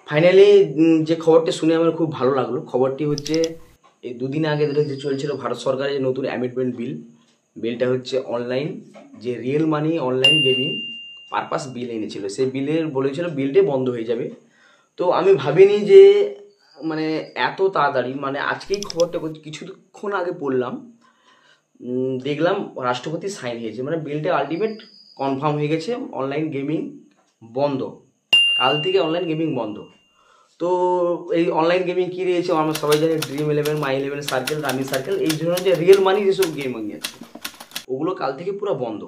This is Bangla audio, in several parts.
ফাইনালি যে খবরটি শুনে আমার খুব ভালো লাগলো। খবরটি হচ্ছে এই দুদিন আগে ধরে যে চলছিল ভারত সরকারের যে নতুন অ্যামেন্ডমেন্ট বিলটা হচ্ছে অনলাইন যে real money online gaming purpose bill এনেছিল। সেই বিলের বলেছিল বিলটি বন্ধ হয়ে যাবে। তো আমি ভাবিনি যে মানে এত তাড়াতাড়ি, মানে আজকেই খবরটা কিছুক্ষণ আগে পড়লাম, দেখলাম রাষ্ট্রপতি সাইন হয়েছে, মানে বিলটা আলটিমেট কনফার্ম হয়ে গেছে। অনলাইন গেমিং বন্ধ, কাল থেকে অনলাইন গেমিং বন্ধ। তো এই অনলাইন গেমিং কী রয়েছে আমরা সবাই জানি, ড্রিম11, মাই11 সার্কেল, রামি সার্কেল, এই ধরনের যে রিয়েল মানি যেসব গেমিং আছে ওগুলো কাল থেকে পুরো বন্ধ।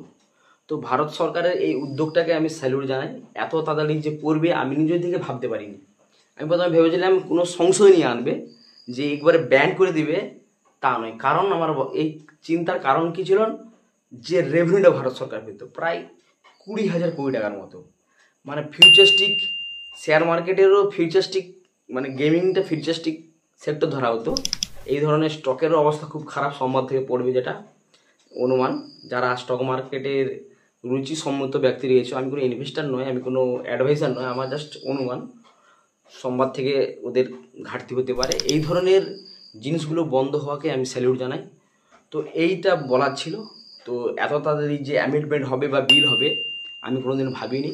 তো ভারত সরকারের এই উদ্যোগটাকে আমি স্যালুট জানাই। এত তাড়াতাড়ি যে করবে আমি নিজের থেকে ভাবতে পারিনি। আমি প্রথমে ভেবেছিলাম কোনো সংশয় নিয়ে আনবে, যে একবারে ব্যান করে দিবে, তা নয়। কারণ আমার এই চিন্তার কারণ কী ছিল, যে রেভিনিউটা ভারত সরকার পেত প্রায় 20,000 কোটি টাকার মতো, মানে ফিউচারিস্টিক শেয়ার মার্কেটেরও ফিউচারিস্টিক, মানে গেমিংটা ফিউচারিস্টিক সেক্টর ধরা হতো। এই ধরনের স্টকেরও অবস্থা খুব খারাপ সংবাদ থেকে পড়বে, যেটা অনুমান। যারা স্টক মার্কেটের রুচিসম্মত ব্যক্তি রয়েছে, আমি কোনো ইনভেস্টার নয়, আমি কোনো অ্যাডভাইজার নয়, আমার জাস্ট অনুমান, সংবাদ থেকে ওদের ঘাটতি হতে পারে। এই ধরনের জিনিসগুলো বন্ধ হওয়াকে আমি স্যালিউট জানাই। তো এইটা বলার ছিল। তো এত তাড়াতাড়ি যে অ্যামেন্ডমেন্ট হবে বা বিল হবে আমি কোনোদিন ভাবিনি।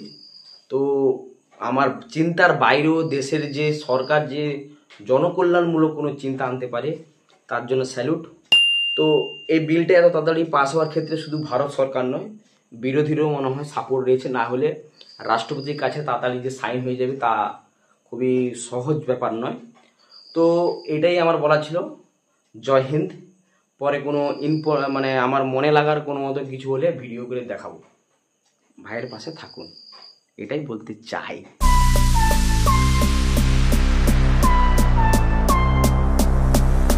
তো আমার চিন্তার বাইরেও দেশের যে সরকার যে জনকল্যাণমূলক কোনো চিন্তা আনতে পারে, তার জন্য স্যালুট। তো এই বিলটা এত তাড়াতাড়ি পাস হওয়ার ক্ষেত্রে শুধু ভারত সরকার নয়, বিরোধীরও মনে হয় সাপোর্ট রয়েছে। না হলে রাষ্ট্রপতির কাছে তাড়াতাড়ি যে সাইন হয়ে যাবে তা খুবই সহজ ব্যাপার নয়। তো এটাই আমার বলা ছিল। জয় হিন্দ। পরে কোনো মানে আমার মনে লাগার কোনো মতো কিছু হলে ভিডিও করে দেখাবো। ভাইয়ের পাশে থাকুন, এটাই বলতে চাই।